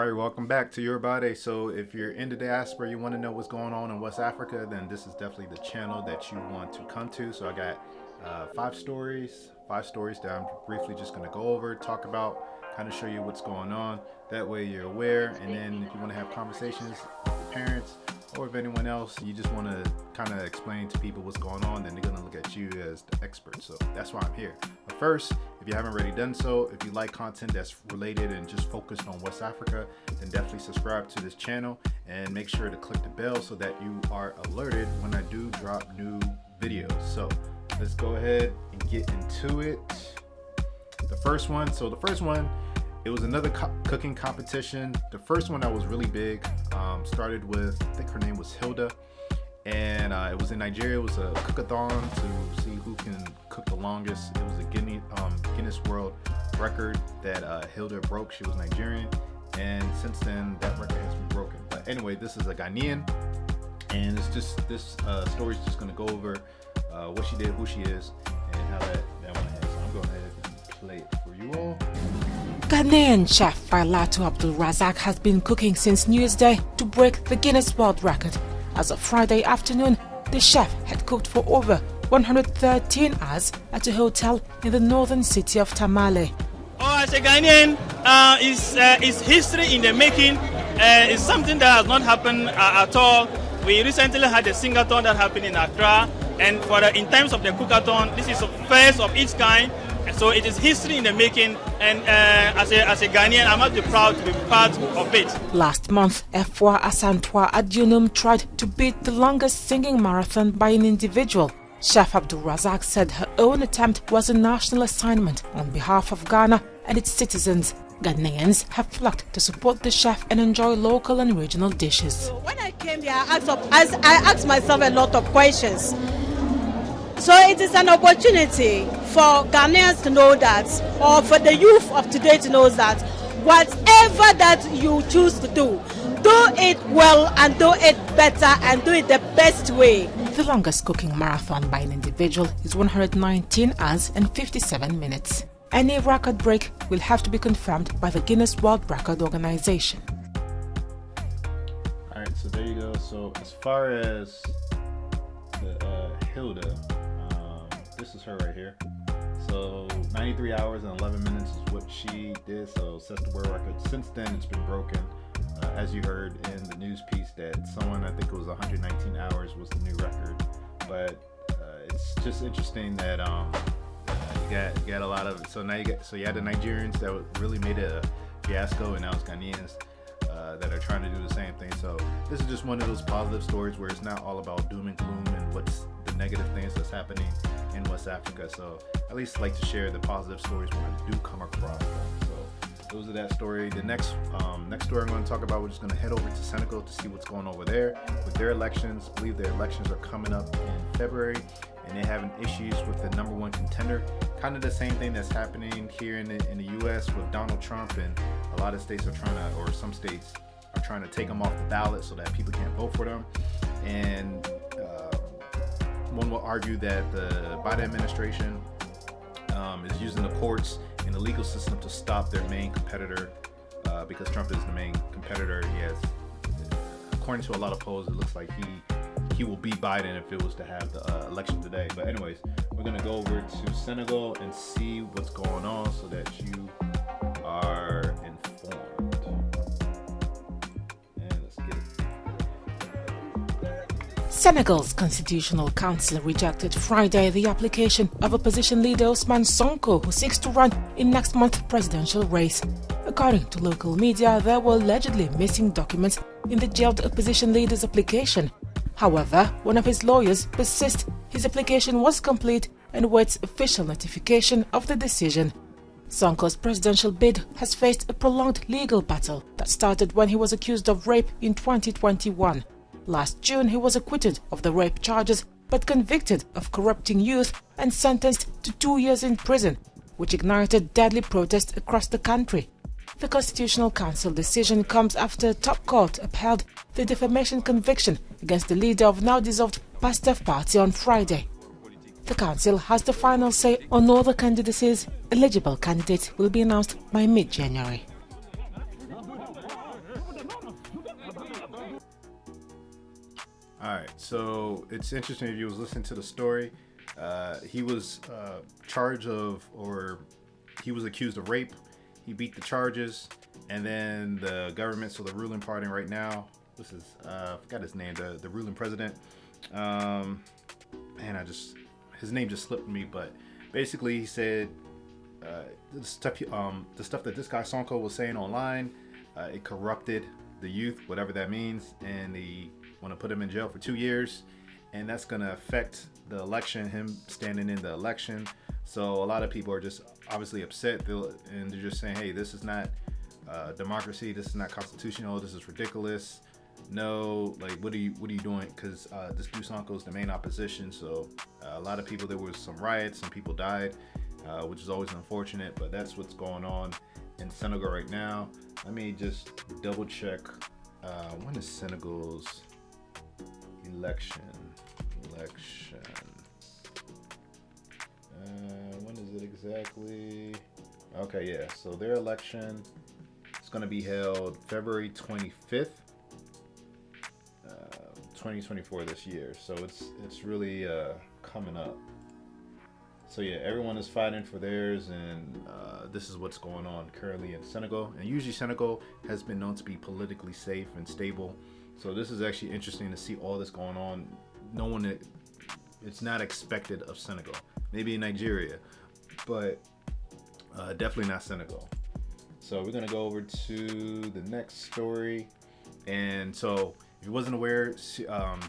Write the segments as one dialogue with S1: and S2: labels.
S1: Alright, welcome back to YORUBADE. So if you're in the diaspora, you want to know what's going on in West Africa, then this is definitely the channel that you want to come to. So I got five stories that I'm briefly just going to go over, talk about, kind of show you what's going on. That way you're aware, and then if you want to have conversations with your parents or if anyone else, you just want to kind of explain to people what's going on, then they're going to look at you as the expert. So that's why I'm here. But first, if you haven't already done so, if you like content that's related and just focused on West Africa, then definitely subscribe to this channel and make sure to click the bell so that you are alerted when I do drop new videos. So let's go ahead and get into it. The first one, it was another cooking competition. The first one that was really big started with, I think her name was Hilda, and it was in Nigeria. It was a cookathon to see who can cook the longest. It was a Guinness World Record that Hilda broke. She was Nigerian, and since then that record has been broken. But anyway, this is a Ghanaian, and it's just this story's just gonna go over what she did, who she is, and how that one has. So I'm going ahead and play it for you all.
S2: Ghanaian chef Failatu Abdul Razak has been cooking since New Year's Day to break the Guinness World Record. As of Friday afternoon, the chef had cooked for over 113 hours at a hotel in the northern city of Tamale.
S3: As a Ghanaian, it's history in the making. It's something that has not happened at all. We recently had a singathon that happened in Accra, and in terms of the cookathon, this is the first of its kind. So it is history in the making, and as a Ghanaian, I'm actually proud to be part of it.
S2: Last month, Efwa Asantwa Adjunum tried to beat the longest singing marathon by an individual. Chef Abdul Razak said her own attempt was a national assignment on behalf of Ghana and its citizens. Ghanaians have flocked to support the chef and enjoy local and regional dishes.
S4: So when I came here, I asked myself a lot of questions. So it is an opportunity for Ghanaians to know that, or for the youth of today to know that, whatever that you choose to do it well and do it better and do it the best way.
S2: The longest cooking marathon by an individual is 119 hours and 57 minutes. Any record break will have to be confirmed by the Guinness World Record Organization.
S1: Alright, so there you go. So as far as the Hilda, this is her right here. So 93 hours and 11 minutes is what she did, so sets the world record. Since then it's been broken. As you heard in the news piece, that someone, I think it was 119 hours was the new record. But it's just interesting that you got a lot of, so you had the Nigerians that really made it a fiasco, and now it's Ghanaians that are trying to do the same thing. So this is just one of those positive stories where it's not all about doom and gloom and what's the negative things that's happening in West Africa. So I at least like to share the positive stories when I do come across them. So those are that story. The next story I'm going to talk about, we're just going to head over to Senegal to see what's going over there with their elections. I believe their elections are coming up in February, and they're having issues with the #1 contender. Kind of the same thing that's happening here in the US with Donald Trump, and a lot of states are trying to, or some states are trying to take them off the ballot so that people can't vote for them. And one will argue that the Biden administration is using the courts and the legal system to stop their main competitor, because Trump is the main competitor. He has, according to a lot of polls, it looks like he will beat Biden if it was to have the election today. But anyways, we're gonna go over to Senegal and see what's going on so that you are informed. And let's get it.
S2: Senegal's Constitutional Council rejected Friday the application of opposition leader Ousmane Sonko, who seeks to run in next month's presidential race. According to local media, there were allegedly missing documents in the jailed opposition leader's application. However, one of his lawyers persists his application was complete and waits official notification of the decision. Sonko's presidential bid has faced a prolonged legal battle that started when he was accused of rape in 2021. Last June, he was acquitted of the rape charges but convicted of corrupting youth and sentenced to 2 years in prison, which ignited deadly protests across the country. The Constitutional Council decision comes after a top court upheld the defamation conviction against the leader of now-dissolved Pastef Party on Friday. The council has the final say on all the candidacies. Eligible candidates will be announced by mid-January.
S1: All right, so it's interesting if you was listening to the story. He was charged of, or he was accused of rape. He beat the charges, and then the government, so the ruling party right now, this is I forgot his name, the ruling president. His name just slipped me, but basically he said the stuff that this guy Sonko was saying online, it corrupted the youth, whatever that means, and they want to put him in jail for 2 years, and that's going to affect the election, him standing in the election. So a lot of people are just obviously upset, and they're just saying, hey, this is not democracy, this is not constitutional, this is ridiculous. No, like, what are you doing? Because this dude Sonko is the main opposition. So a lot of people, there was some riots, some people died, which is always unfortunate, but that's what's going on in Senegal right now. Let me just double check. When is Senegal's election? When is it exactly? Okay, yeah. So their election is going to be held February 25th, 2024 this year. So it's really coming up. So yeah, everyone is fighting for theirs, and this is what's going on currently in Senegal. And usually Senegal has been known to be politically safe and stable. So this is actually interesting to see all this going on. It's not expected of Senegal. Maybe in Nigeria, but definitely not Senegal. So we're gonna go over to the next story. And so if you wasn't aware,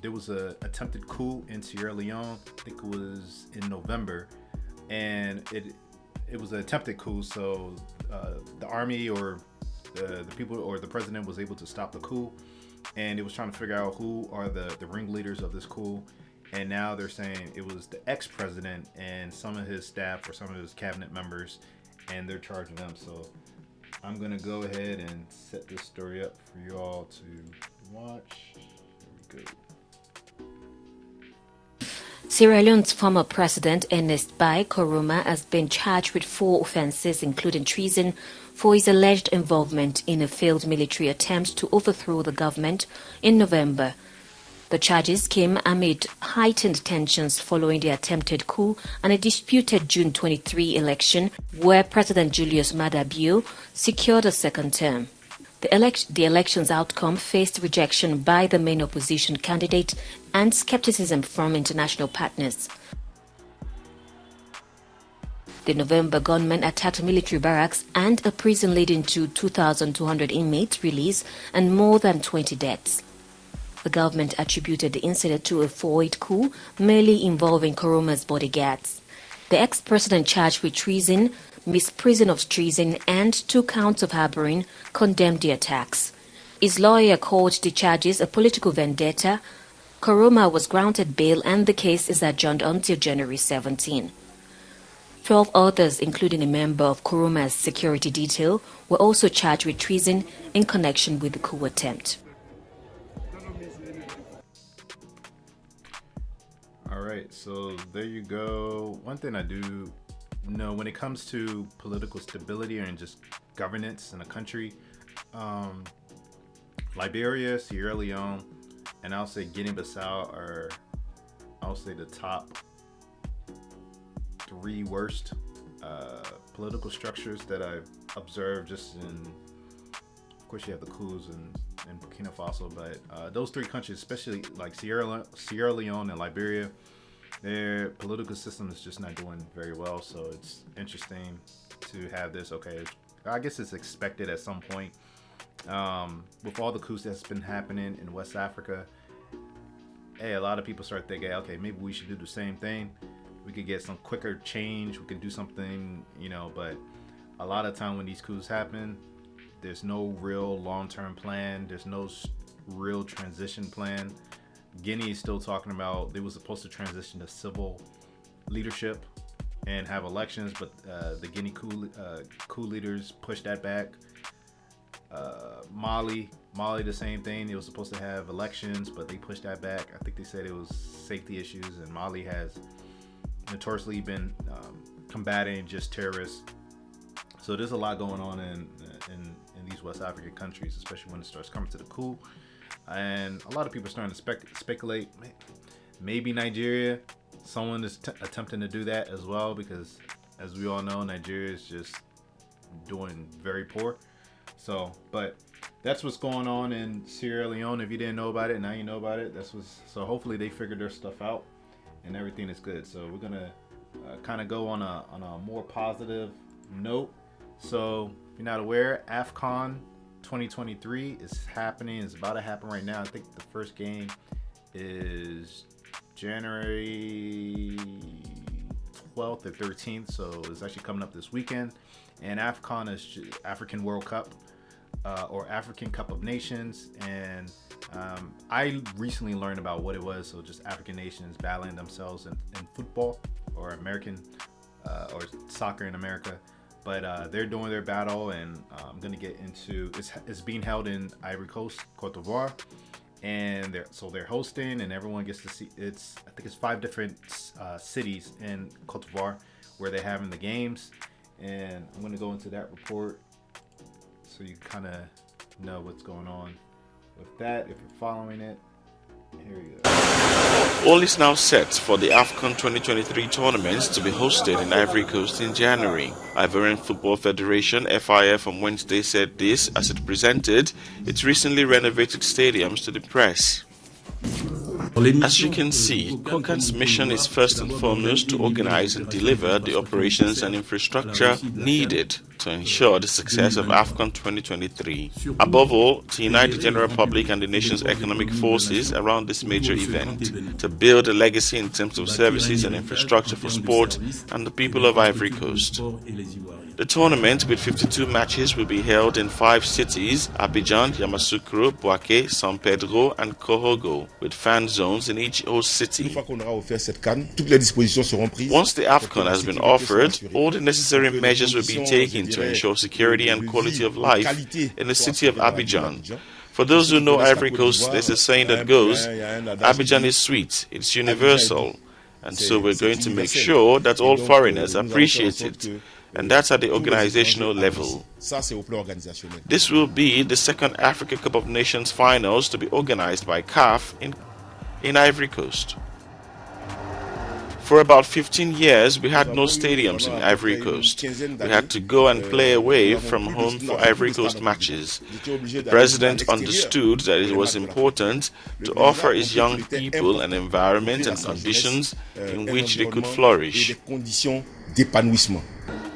S1: there was a attempted coup in Sierra Leone. I think it was in November, and it was an attempted coup. So the army or the people or the president was able to stop the coup, and it was trying to figure out who are the ringleaders of this coup. And now they're saying it was the ex-president and some of his staff or some of his cabinet members, and they're charging them. So I'm gonna go ahead and set this story up for you all to watch. Here we go.
S5: Sierra Leone's former president, Ernest Bai Koroma, has been charged with 4 offenses, including treason, for his alleged involvement in a failed military attempt to overthrow the government in November. The charges came amid heightened tensions following the attempted coup and a disputed June 23 election where President Julius Maada Bio secured a second term. The election's outcome faced rejection by the main opposition candidate and skepticism from international partners. The November gunmen attacked military barracks and a prison, leading to 2,200 inmates released and more than 20 deaths. The government attributed the incident to a foiled coup, mainly involving Koroma's bodyguards. The ex-president, charged with treason, misprision of treason, and 2 counts of harboring, condemned the attacks. His lawyer called the charges a political vendetta. Koroma was granted bail, and the case is adjourned until January 17. 12 others, including a member of Koroma's security detail, were also charged with treason in connection with the coup attempt.
S1: All right, so there you go. One thing I do know when it comes to political stability and just governance in a country, Liberia, Sierra Leone, and I'll say Guinea-Bissau are, I'll say, the top 3 worst political structures that I've observed. Just in, of course, you have the coups in Burkina Faso, but those 3 countries, especially like Sierra Leone and Liberia, their political system is just not doing very well. So it's interesting to have this. Okay, I guess it's expected at some point. With all the coups that's been happening in West Africa, hey, a lot of people start thinking, okay, maybe we should do the same thing. We could get some quicker change. We could do something, but a lot of time when these coups happen, there's no real long-term plan. There's no real transition plan. Guinea is still talking about they were supposed to transition to civil leadership and have elections, but the Guinea coup leaders pushed that back. Mali, the same thing. They were supposed to have elections, but they pushed that back. I think they said it was safety issues, and Mali has notoriously been combating just terrorists. So there's a lot going on in these West African countries, especially when it starts coming to the cool. And a lot of people are starting to speculate, maybe Nigeria, someone is attempting to do that as well, because as we all know, Nigeria is just doing very poor. So, but that's what's going on in Sierra Leone. If you didn't know about it, now you know about it. So hopefully they figured their stuff out and everything is good. So we're gonna kind of go on a more positive note. So if you're not aware, AFCON 2023 is happening. It's about to happen right now. I think the first game is January 12th or 13th, so it's actually coming up this weekend. And AFCON is African World Cup, or African Cup of Nations. And I recently learned about what it was. So just African nations battling themselves in football, or American or soccer in America. But they're doing their battle, and I'm gonna get into it's being held in Ivory Coast, Cote d'Ivoire, and they're hosting, and everyone gets to see. I think it's 5 different cities in Cote d'Ivoire where they're having the games, and I'm gonna go into that report so you kind of know what's going on with that if you're following it. Here we go.
S6: All is now set for the AFCON 2023 tournaments to be hosted in Ivory Coast in January. Ivorian Football Federation (FIF) on Wednesday said this as it presented its recently renovated stadiums to the press. As you can see, COCAN's mission is first and foremost to organize and deliver the operations and infrastructure needed to ensure the success of AFCON 2023. Above all, to unite the general public and the nation's economic forces around this major event, to build a legacy in terms of services and infrastructure for sport and the people of Ivory Coast. The tournament, with 52 matches, will be held in 5 cities: Abidjan, Yamoussoukro, Bouaké, San Pedro, and Kohogo, with fan zones in each host city. Once the AFCON has been offered, all the necessary measures will be taken to ensure security and quality of life in the city of Abidjan. For those who know Ivory Coast, there's a saying that goes, Abidjan is sweet, it's universal. And so we're going to make sure that all foreigners appreciate it. And that's at the organizational level. This will be the second Africa Cup of Nations finals to be organized by CAF in Ivory Coast. For about 15 years, we had no stadiums in Ivory Coast. We had to go and play away from home for Ivory Coast matches. The president understood that it was important to offer his young people an environment and conditions in which they could flourish.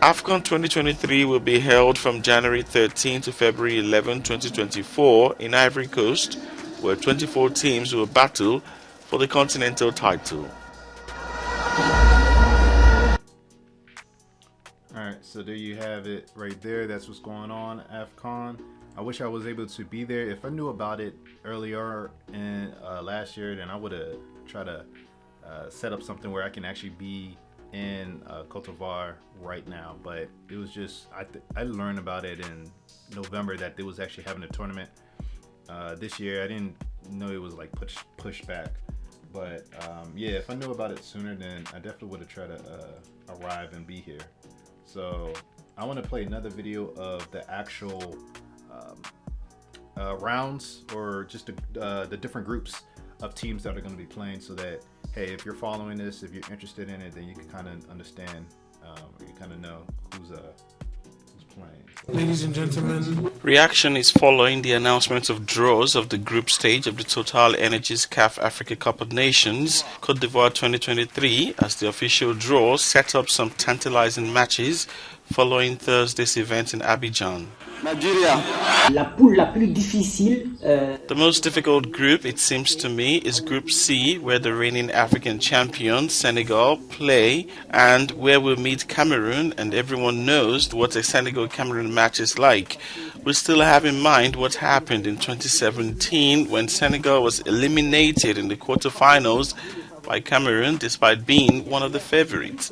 S6: AFCON 2023 will be held from January 13 to February 11, 2024 in Ivory Coast, where 24 teams will battle for the continental title.
S1: Alright, so there you have it right there. That's what's going on, AFCON. I wish I was able to be there. If I knew about it earlier in last year, then I would have tried to set up something where I can actually be in Cote d'Ivoire right now. But it was just, I learned about it in November that they was actually having a tournament this year. I didn't know it was like pushed back. But yeah, if I knew about it sooner, then I definitely would have tried to arrive and be here. So I want to play another video of the actual rounds, or just the different groups of teams that are going to be playing, so that, hey, if you're following this, if you're interested in it, then you can kind of understand, or you kind of know who's playing.
S7: Ladies and gentlemen,
S6: Reaction is following the announcement of draws of the group stage of the Total Energies CAF Africa Cup of Nations Côte d'Ivoire 2023, as the official draw set up some tantalizing matches following Thursday's event in Abidjan.
S8: La poule la plus difficile.
S6: The most difficult group, it seems to me, is Group C, where the reigning African champion, Senegal, play, and where we'll meet Cameroon, and everyone knows what a Senegal-Cameroon match is like. We still have in mind what happened in 2017 when Senegal was eliminated in the quarterfinals by Cameroon despite being one of the favorites.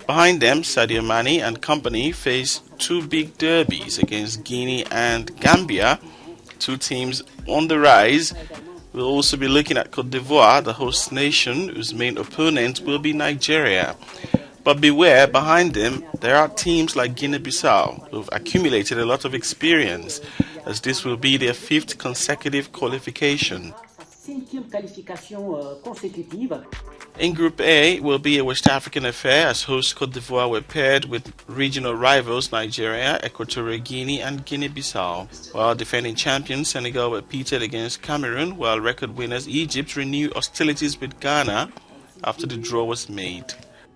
S6: Behind them, Sadio Mane and company face 2 big derbies against Guinea and Gambia, 2 teams on the rise. We'll also be looking at Cote d'Ivoire, the host nation, whose main opponent will be Nigeria. But beware, behind them, there are teams like Guinea-Bissau who've accumulated a lot of experience, as this will be their 5th consecutive qualification. In Group A will be a West African affair, as hosts Cote d'Ivoire were paired with regional rivals Nigeria, Equatorial Guinea and Guinea-Bissau, while defending champions Senegal were pitted against Cameroon, while record winners Egypt renewed hostilities with Ghana after the draw was made.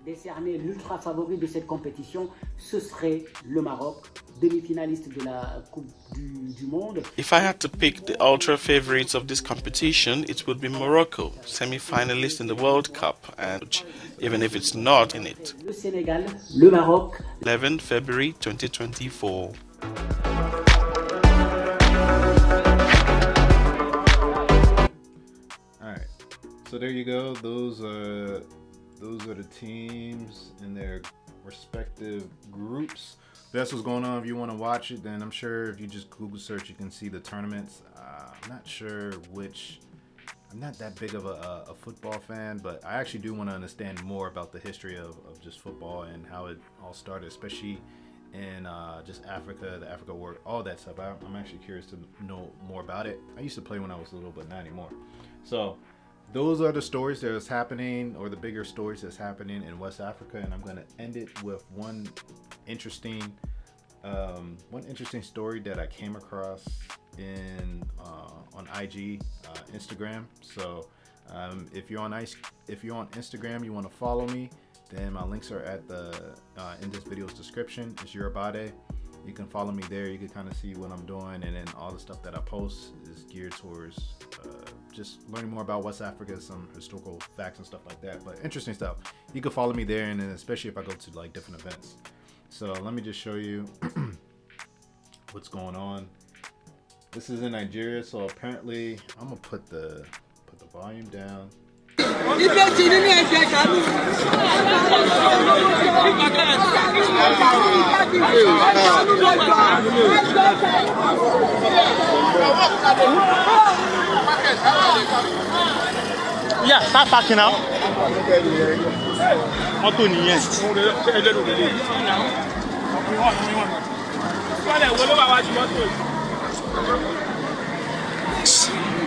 S8: Décerner l'ultra favori de cette compétition, ce serait le Maroc, demi-finaliste de la Coupe du Monde.
S6: If I had to pick the ultra favorites of this competition, it would be Morocco, semi-finalist in the World Cup, and even if it's not in it.
S8: Le Senegal, le Maroc.
S6: 11 February 2024.
S1: Alright, so there you go. Those are the teams in their respective groups. If that's what's going on, if you want to watch it, then I'm sure if you just Google search, you can see the tournaments. I'm not sure which. I'm not that big of a football fan, but I actually do want to understand more about the history of just football and how it all started, especially in just Africa, the Africa War, all that stuff. I'm actually curious to know more about it. I used to play when I was little, but not anymore. So those are the stories that is happening, or the bigger stories that's happening in West Africa, and I'm going to end it with one interesting story that I came across on IG, Instagram. So if you're on Instagram, you want to follow me, then my links are at in this video's description. It's YORUBADE. You can follow me there. You can kind of see what I'm doing, and then all the stuff that I post is geared towards just learning more about West Africa, some historical facts and stuff like that. But interesting stuff. You can follow me there, and then especially if I go to like different events. So let me just show you what's going on. This is in Nigeria, so apparently I'm gonna put the volume down.
S3: Yeah, start packing now.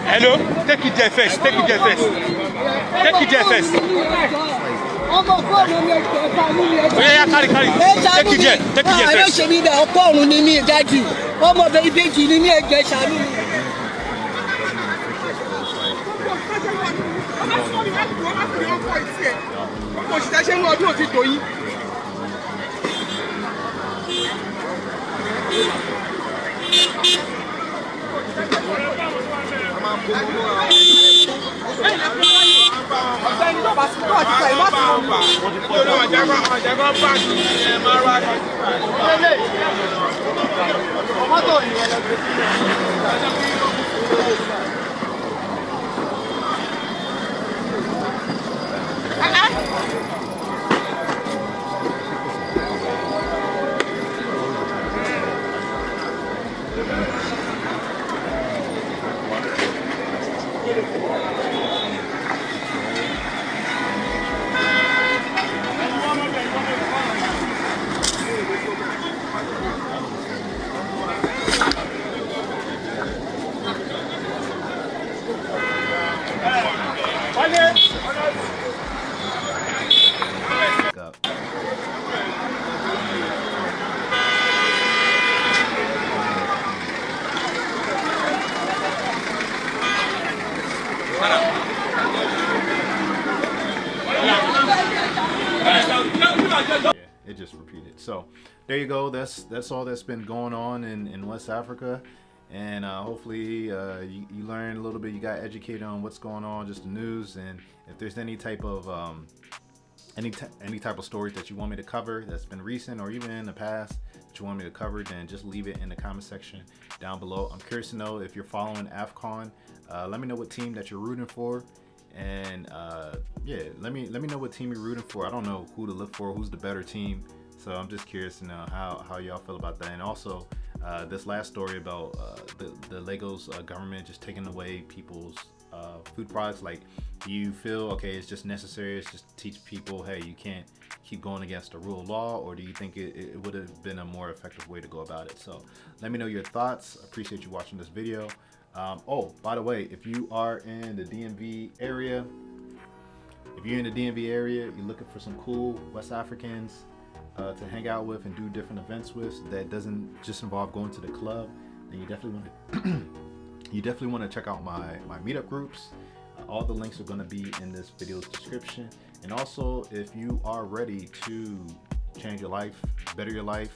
S3: Hello, take it there first. Take it there first. Take it there first. Yeah, carry. Take it there. Take it there first.
S1: It just repeated. So there you go. That's all that's been going on in West Africa, and hopefully you learned a little bit. You got educated on what's going on, just the news, and if there's any type of stories that you want me to cover that's been recent or even in the past that you want me to cover, then just leave it in the comment section down below. I'm curious to know if you're following AFCON. Let me know what team that you're rooting for, and yeah, let me know what team you're rooting for. I don't know who to look for, who's the better team, so I'm just curious to know how y'all feel about that. And also this last story about the Lagos government just taking away people's food products? Like, do you feel, okay, it's just necessary, it's just to teach people, hey, you can't keep going against the rule of law, or do you think it would have been a more effective way to go about it? So let me know your thoughts. Appreciate you watching this video. Oh, by the way, if you are in the DMV area, you're looking for some cool West Africans to hang out with and do different events with that doesn't just involve going to the club, then you definitely want to check out my meetup groups. All the links are going to be in this video's description. And also, if you are ready to change your life, better your life,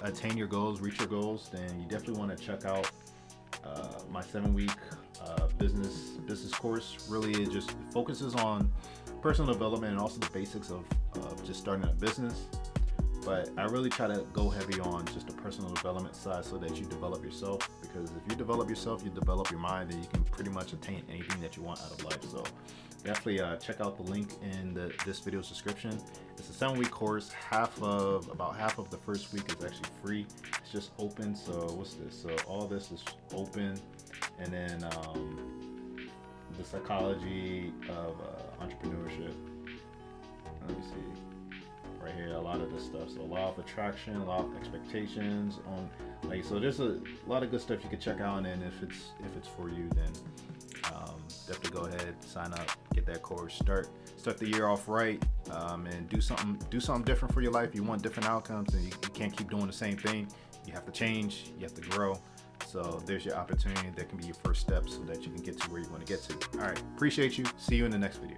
S1: attain your goals, reach your goals, then you definitely want to check out my 7-week business course. Really, it just focuses on personal development and also the basics of just starting a business. But I really try to go heavy on just the personal development side so that you develop yourself, because if you develop yourself, you develop your mind, and you can pretty much attain anything that you want out of life. So definitely check out the link in this video's description. It's a 7-week course. About half of the first week is actually free. It's just open. So what's this? So all this is open, and then the psychology of entrepreneurship. Let me see. Right here, a lot of this stuff. So law of attraction, law of expectations, so there's a lot of good stuff you can check out, and if it's for you, then definitely go ahead, sign up, get that course, start the year off right, and do something different for your life. You want different outcomes, and you can't keep doing the same thing. You have to change, you have to grow. So there's your opportunity. That can be your first step so that you can get to where you want to get to. All right, appreciate you. See you in the next video.